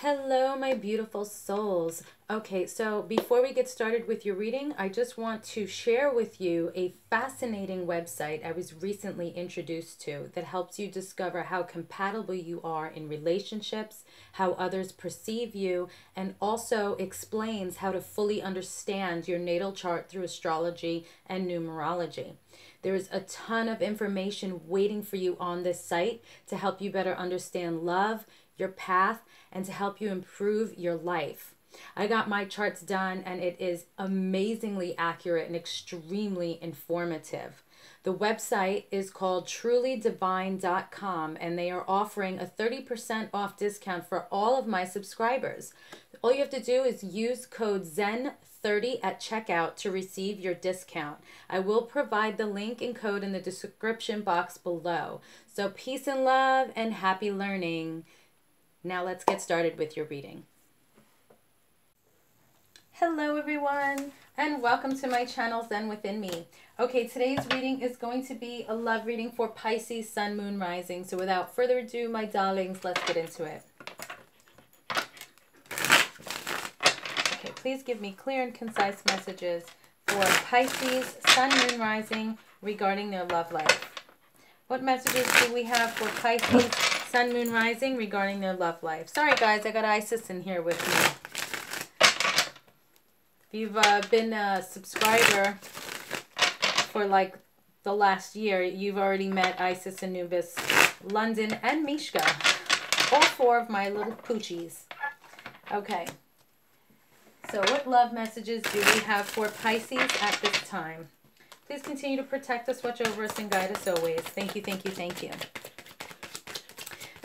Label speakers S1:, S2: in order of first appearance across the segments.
S1: Hello, my beautiful souls. Okay, so before we get started with your reading, I just want to share with you a fascinating website I was recently introduced to that helps you discover how compatible you are in relationships, how others perceive you, and also explains how to fully understand your natal chart through astrology and numerology. There is a ton of information waiting for you on this site to help you better understand love, your path, and to help you improve your life. I got my charts done and it is amazingly accurate and extremely informative. The website is called trulydivine.com and they are offering a 30% off discount for all of my subscribers. All you have to do is use code ZEN30 at checkout to receive your discount. I will provide the link and code in the description box below. So peace and love and happy learning. Now let's get started with your reading. Hello everyone and welcome to my channel Zen Within Me. Okay, today's reading is going to be a love reading for Pisces, Sun, Moon, Rising. So without further ado, my darlings, let's get into it. Okay, please give me clear and concise messages for Pisces, Sun, Moon, Rising regarding their love life. What messages do we have for Pisces, Sun, Moon, Rising regarding their love life? Sorry guys, I got Isis in here with me. If you've been a subscriber for like the last year, you've already met Isis, Anubis, London, and Mishka. All four of my little poochies. Okay. So what love messages do we have for Pisces at this time? Please continue to protect us, watch over us, and guide us always. Thank you, thank you, thank you.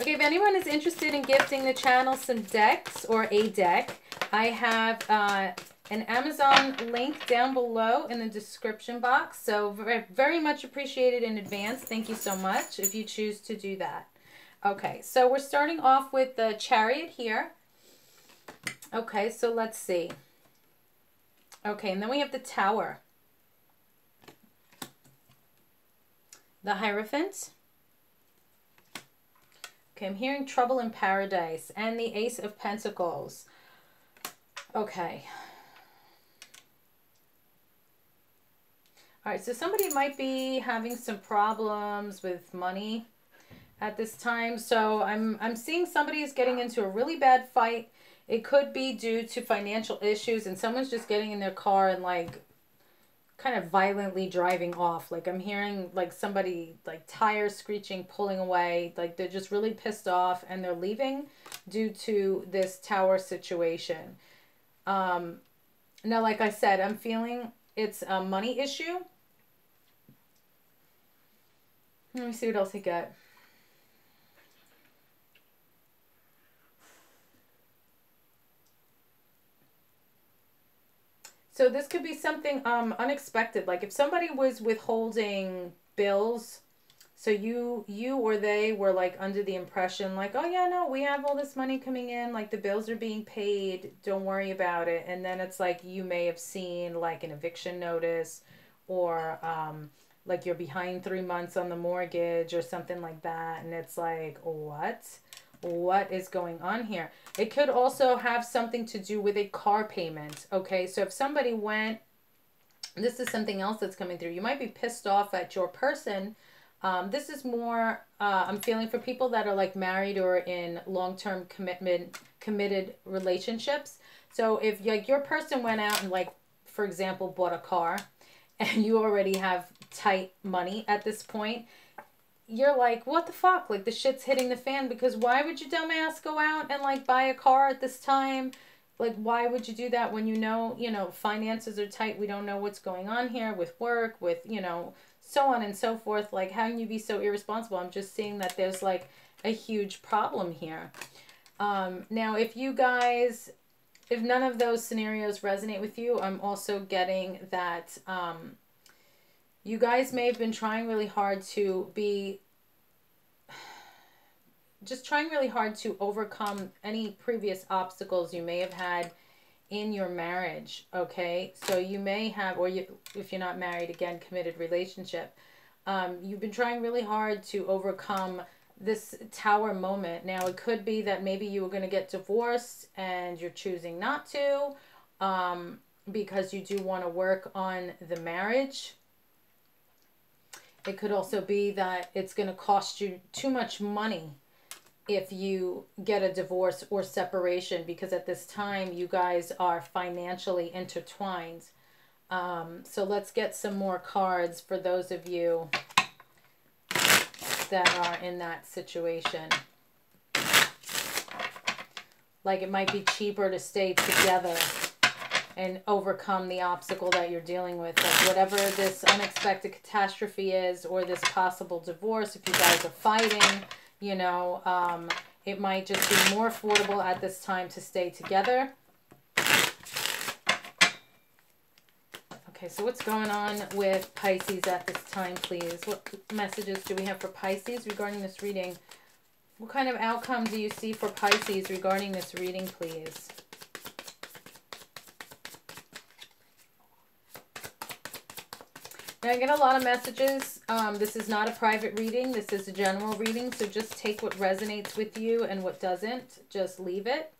S1: Okay, if anyone is interested in gifting the channel some decks or a deck, I have an Amazon link down below in the description box. So very much appreciated in advance. Thank you so much if you choose to do that. Okay, so we're starting off with the Chariot here. Okay, so let's see. Okay, and then we have the Tower. The Hierophant. Okay, I'm hearing Trouble in Paradise and the Ace of Pentacles. Okay. All right, so somebody might be having some problems with money at this time. So I'm seeing somebody is getting into a really bad fight. It could be due to financial issues and someone's just getting in their car and like kind of violently driving off. Like I'm hearing like somebody like tires screeching, pulling away, like they're just really pissed off and they're leaving due to this Tower situation. Now, like I said, I'm feeling it's a money issue. Let me see what else I got. So this could be something unexpected. Like if somebody was withholding bills, so you or they were like under the impression like, oh yeah, no, we have all this money coming in, like the bills are being paid, don't worry about it. And then it's like you may have seen like an eviction notice or like you're behind 3 months on the mortgage or something like that. And it's like, what is going on here? It could also have something to do with a car payment. Okay, so if somebody went, this is something else that's coming through. You might be pissed off at your person. This is more, I'm feeling for people that are like married or in long-term committed relationships. So if like your person went out and like, for example, bought a car and you already have tight money at this point, you're like, what the fuck? Like, the shit's hitting the fan because why would you dumbass go out and, like, buy a car at this time? Like, why would you do that when you know, finances are tight? We don't know what's going on here with work, with, so on and so forth. Like, how can you be so irresponsible? I'm just seeing that there's, like, a huge problem here. Now, if you guys, if none of those scenarios resonate with you, I'm also getting that, you guys may have been trying really hard to overcome any previous obstacles you may have had in your marriage, okay? So you may have, or if you're not married, again, committed relationship, you've been trying really hard to overcome this Tower moment. Now, it could be that maybe you were going to get divorced and you're choosing not to, because you do want to work on the marriage. It could also be that it's going to cost you too much money if you get a divorce or separation, because at this time you guys are financially intertwined. So let's get some more cards for those of you that are in that situation. Like, it might be cheaper to stay together and overcome the obstacle that you're dealing with. Like, whatever this unexpected catastrophe is, or this possible divorce, if you guys are fighting, you know, it might just be more affordable at this time to stay together. Okay, so what's going on with Pisces at this time, please? What messages do we have for Pisces regarding this reading? What kind of outcome do you see for Pisces regarding this reading, please? Now, I get a lot of messages. This is not a private reading. This is a general reading, so just take what resonates with you, and what doesn't, just leave it.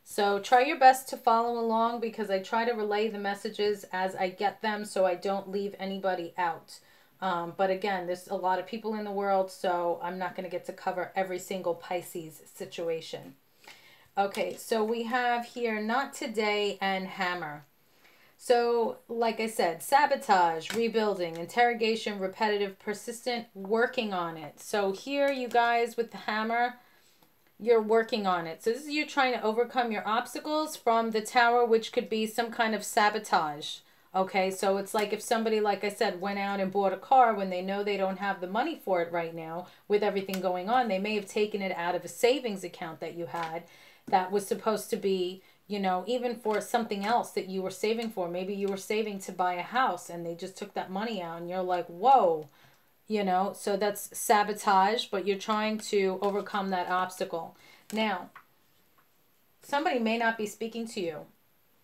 S1: So try your best to follow along, because I try to relay the messages as I get them so I don't leave anybody out. But again, there's a lot of people in the world, so I'm not going to get to cover every single Pisces situation. Okay, so we have here Not Today and Hammer. So, like I said, sabotage, rebuilding, interrogation, repetitive, persistent, working on it. So here, you guys, with the Hammer, you're working on it. So this is you trying to overcome your obstacles from the Tower, which could be some kind of sabotage. Okay, so it's like if somebody, like I said, went out and bought a car when they know they don't have the money for it right now with everything going on. They may have taken it out of a savings account that you had that was supposed to be, you know, even for something else that you were saving for. Maybe you were saving to buy a house and they just took that money out and you're like, whoa. You know, so that's sabotage, but you're trying to overcome that obstacle. Now, somebody may not be speaking to you.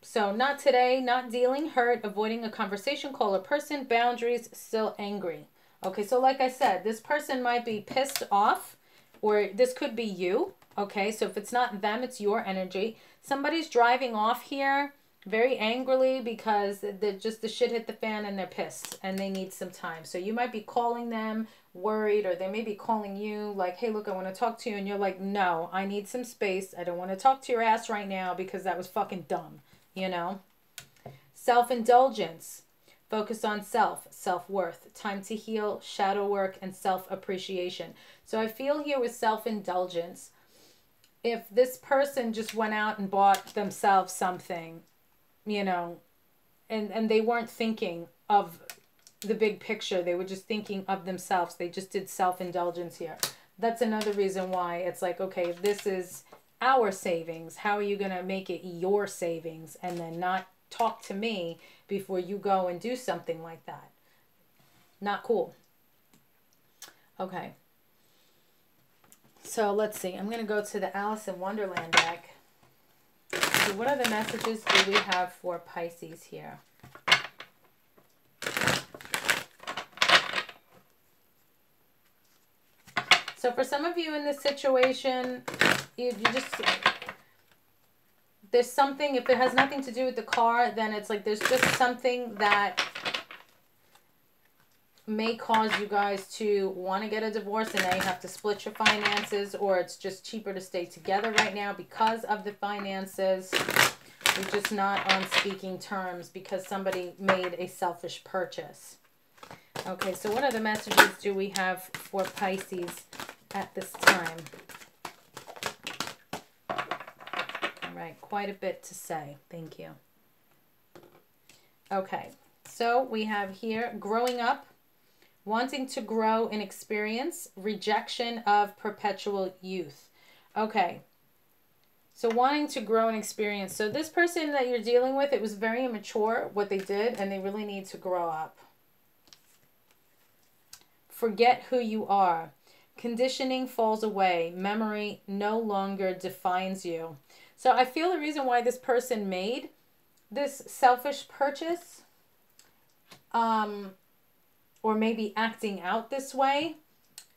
S1: So not today, not dealing, hurt, avoiding a conversation, call a person, boundaries, still angry. Okay, so like I said, this person might be pissed off, or this could be you. Okay, so if it's not them, it's your energy. Somebody's driving off here very angrily because the shit hit the fan and they're pissed and they need some time. So you might be calling them worried, or they may be calling you like, hey, look, I want to talk to you. And you're like, no, I need some space. I don't want to talk to your ass right now because that was fucking dumb, you know? Self-indulgence. Focus on self, self-worth, time to heal, shadow work, and self-appreciation. So I feel here with self-indulgence, if this person just went out and bought themselves something, you know, and they weren't thinking of the big picture, they were just thinking of themselves, they just did self-indulgence here. That's another reason why it's like, okay, if this is our savings, how are you going to make it your savings and then not talk to me before you go and do something like that? Not cool. Okay. So let's see. I'm going to go to the Alice in Wonderland deck. So what other messages do we have for Pisces here? So for some of you in this situation, you just, there's something, if it has nothing to do with the car, then it's like there's just something that may cause you guys to want to get a divorce, and now you have to split your finances, or it's just cheaper to stay together right now because of the finances. You're just not on speaking terms because somebody made a selfish purchase. Okay, so what other messages do we have for Pisces at this time? All right, quite a bit to say. Thank you. Okay, so we have here growing up, wanting to grow in experience, rejection of perpetual youth. Okay, so wanting to grow in experience. So this person that you're dealing with, it was very immature what they did, and they really need to grow up. Forget who you are. Conditioning falls away. Memory no longer defines you. So I feel the reason why this person made this selfish purchase, or maybe acting out this way,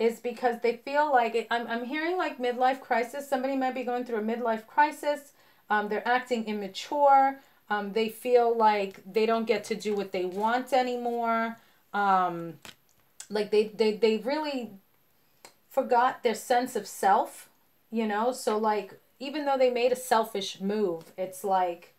S1: is because they feel like I'm hearing like midlife crisis. Somebody might be going through a midlife crisis. They're acting immature. They feel like they don't get to do what they want anymore. Like they really forgot their sense of self, you know? So like, even though they made a selfish move, it's like,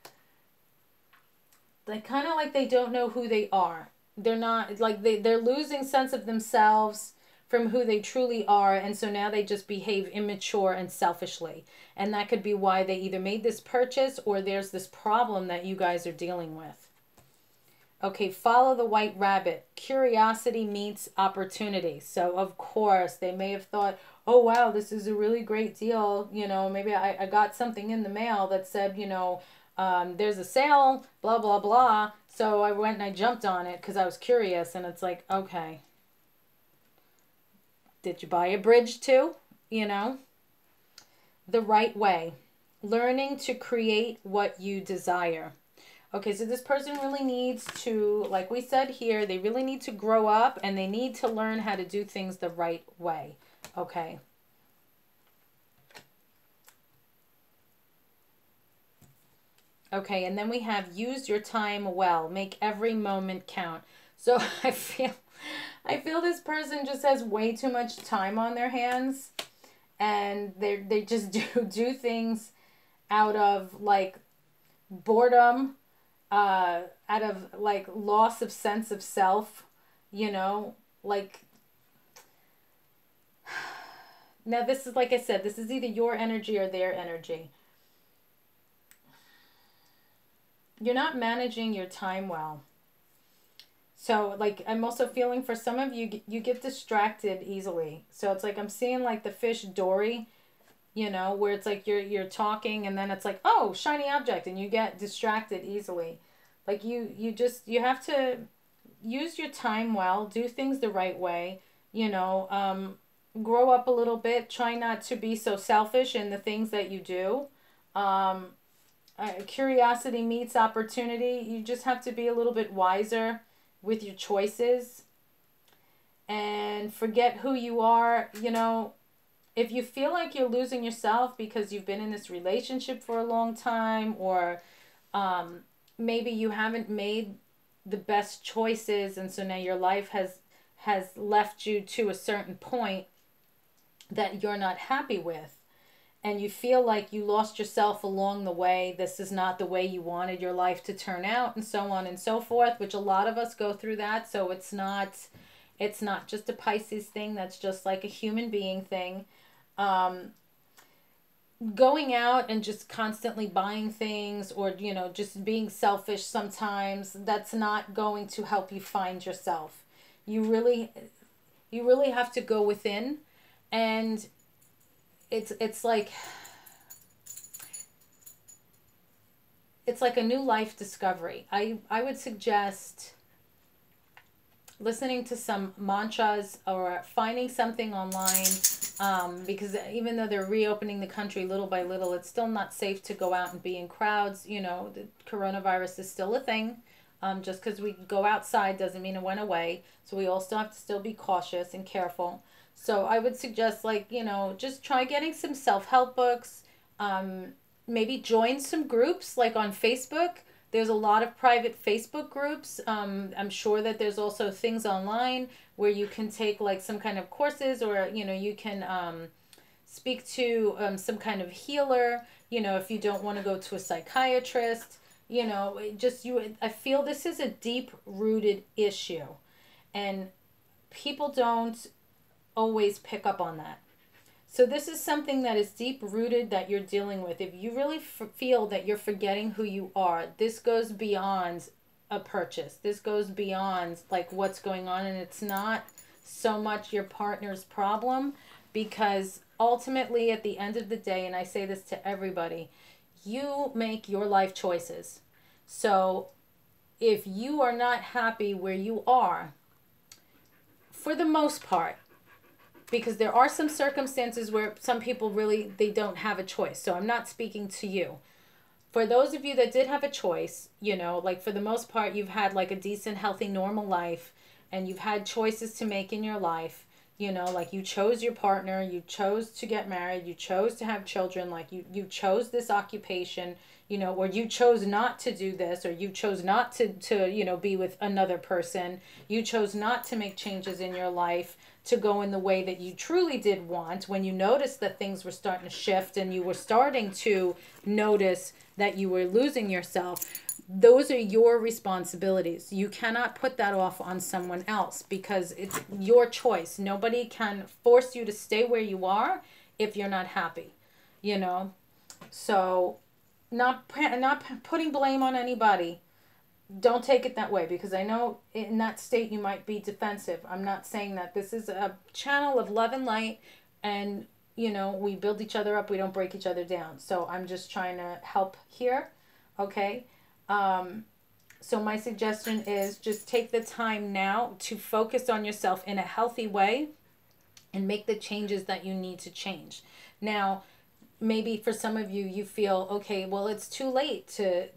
S1: they kind of like they don't know who they are. They're not, like, they're losing sense of themselves from who they truly are, and so now they just behave immature and selfishly. And that could be why they either made this purchase or there's this problem that you guys are dealing with. Okay, follow the white rabbit. Curiosity meets opportunity. So, of course, they may have thought, oh, wow, this is a really great deal. You know, maybe I got something in the mail that said, you know, there's a sale, blah, blah, blah. So I went and I jumped on it because I was curious. And it's like, okay, did you buy a bridge too? You know, the right way. Learning to create what you desire. Okay, so this person really needs to, like we said here, they really need to grow up and they need to learn how to do things the right way. Okay. Okay, and then we have use your time well. Make every moment count. So I feel this person just has way too much time on their hands, and they just do things out of like boredom, out of like loss of sense of self, you know, like, now this is, like I said, this is either your energy or their energy. You're not managing your time well. So like, I'm also feeling for some of you, you get distracted easily. So it's like, I'm seeing like the fish Dory, you know, where it's like you're talking and then it's like, oh, shiny object, and you get distracted easily. Like you have to use your time well, do things the right way, you know, grow up a little bit, try not to be so selfish in the things that you do. Curiosity meets opportunity. You just have to be a little bit wiser with your choices and forget who you are, you know. If you feel like you're losing yourself because you've been in this relationship for a long time, or maybe you haven't made the best choices, and so now your life has left you to a certain point that you're not happy with, and you feel like you lost yourself along the way, this is not the way you wanted your life to turn out, and so on and so forth, which a lot of us go through that. So it's not just a Pisces thing, that's just like a human being thing. Going out and just constantly buying things, or, you know, just being selfish sometimes, that's not going to help you find yourself. You really have to go within, and it's like a new life discovery. I would suggest listening to some mantras or finding something online, because even though they're reopening the country little by little, it's still not safe to go out and be in crowds. You know, the coronavirus is still a thing. Just because we go outside doesn't mean it went away. So we all still have to still be cautious and careful. So I would suggest, like, you know, just try getting some self-help books. Maybe join some groups like on Facebook. There's a lot of private Facebook groups. I'm sure that there's also things online where you can take like some kind of courses, or, you know, you can speak to some kind of healer, you know, if you don't want to go to a psychiatrist, you know, I feel this is a deep-rooted issue, and people don't always pick up on that. So this is something that is deep-rooted that you're dealing with. If you really feel that you're forgetting who you are, this goes beyond a purchase. This goes beyond like what's going on, and it's not so much your partner's problem, because ultimately at the end of the day, and I say this to everybody, you make your life choices. So if you are not happy where you are, for the most part, because there are some circumstances where some people really, they don't have a choice. So I'm not speaking to you. For those of you that did have a choice, you know, like for the most part, you've had like a decent, healthy, normal life, and you've had choices to make in your life. You know, like you chose your partner, you chose to get married, you chose to have children, like you chose this occupation, you know, or you chose not to do this, or you chose not to, you know, be with another person. You chose not to make changes in your life to go in the way that you truly did want when you noticed that things were starting to shift and you were starting to notice that you were losing yourself. Those are your responsibilities. You cannot put that off on someone else because it's your choice. Nobody can force you to stay where you are if you're not happy, you know? So not putting blame on anybody. Don't take it that way, because I know in that state you might be defensive. I'm not saying that. This is a channel of love and light, and you know, we build each other up, we don't break each other down. So I'm just trying to help here. Okay. So my suggestion is just take the time now to focus on yourself in a healthy way and make the changes that you need to change. Now, maybe for some of you, you feel, okay, well, it's too late to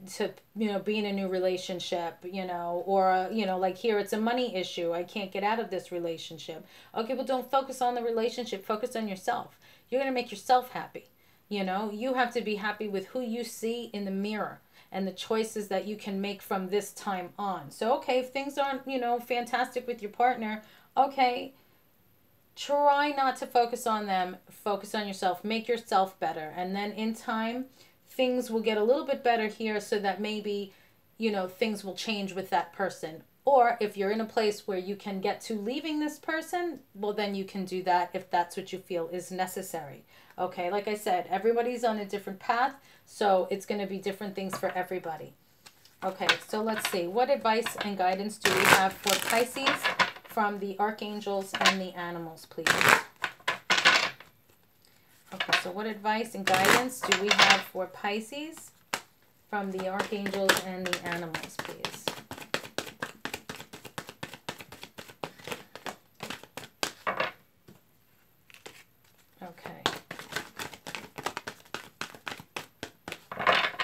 S1: you know, be in a new relationship, you know, or, you know, like here, it's a money issue. I can't get out of this relationship. Okay, well, don't focus on the relationship. Focus on yourself. You're going to make yourself happy. You know, you have to be happy with who you see in the mirror and the choices that you can make from this time on. So, okay, if things aren't, you know, fantastic with your partner, okay, try not to focus on them. Focus on yourself. Make yourself better. And then in time, things will get a little bit better here so that maybe, you know, things will change with that person. Or if you're in a place where you can get to leaving this person, well, then you can do that if that's what you feel is necessary. Okay, like I said, everybody's on a different path, so it's going to be different things for everybody. Okay, so let's see. What advice and guidance do we have for Pisces from the archangels and the animals, please? Okay, so what advice and guidance do we have for Pisces from the archangels and the animals, please? Okay.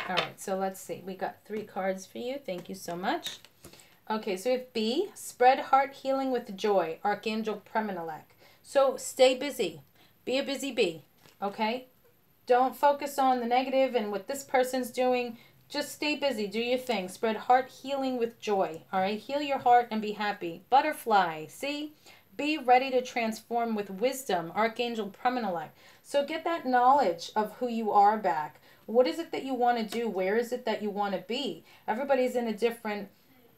S1: All right, so let's see. We got 3 cards for you. Thank you so much. Okay, so we have B, spread heart healing with joy, Archangel Premenelek. So stay busy. Be a busy bee, okay? Don't focus on the negative and what this person's doing. Just stay busy. Do your thing. Spread heart healing with joy, all right? Heal your heart and be happy. Butterfly, see? Be ready to transform with wisdom, Archangel Premenelek. So get that knowledge of who you are back. What is it that you want to do? Where is it that you want to be? Everybody's in a different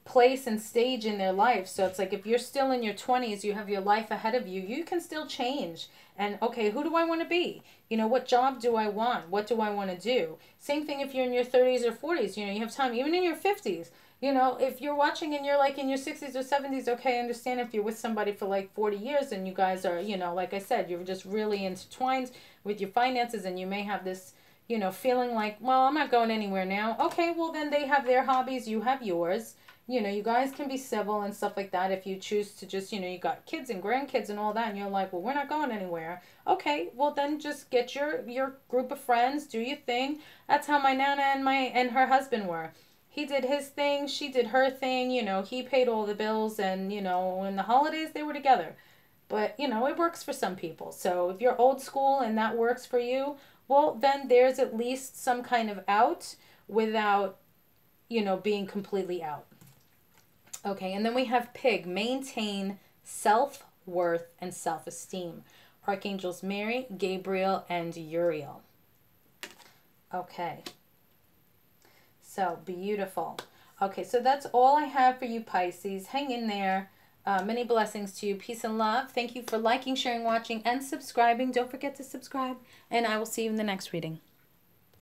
S1: place and stage in their life. So it's like if you're still in your 20s, you have your life ahead of you, you can still change. And okay, who do I want to be? You know, what job do I want? What do I want to do? Same thing if you're in your 30s or 40s, you know, you have time, even in your 50s. You know, if you're watching and you're like in your 60s or 70s, okay, I understand if you're with somebody for like 40 years and you guys are, you know, like I said, you're just really intertwined with your finances and you may have this, you know, feeling like, well, I'm not going anywhere now. Okay, well, then they have their hobbies, you have yours. You know, you guys can be civil and stuff like that if you choose to just, you know, you got kids and grandkids and all that, and you're like, well, we're not going anywhere. Okay, well, then just get your group of friends, do your thing. That's how my Nana and her husband were. He did his thing, she did her thing, you know, he paid all the bills, and, you know, in the holidays, they were together. But, you know, it works for some people. So if you're old school and that works for you, well, then there's at least some kind of out without, you know, being completely out. Okay, and then we have Pig, maintain self-worth and self-esteem. Archangels Mary, Gabriel, and Uriel. Okay, so beautiful. Okay, so that's all I have for you, Pisces. Hang in there. Many blessings to you. Peace and love. Thank you for liking, sharing, watching, and subscribing. Don't forget to subscribe, and I will see you in the next reading.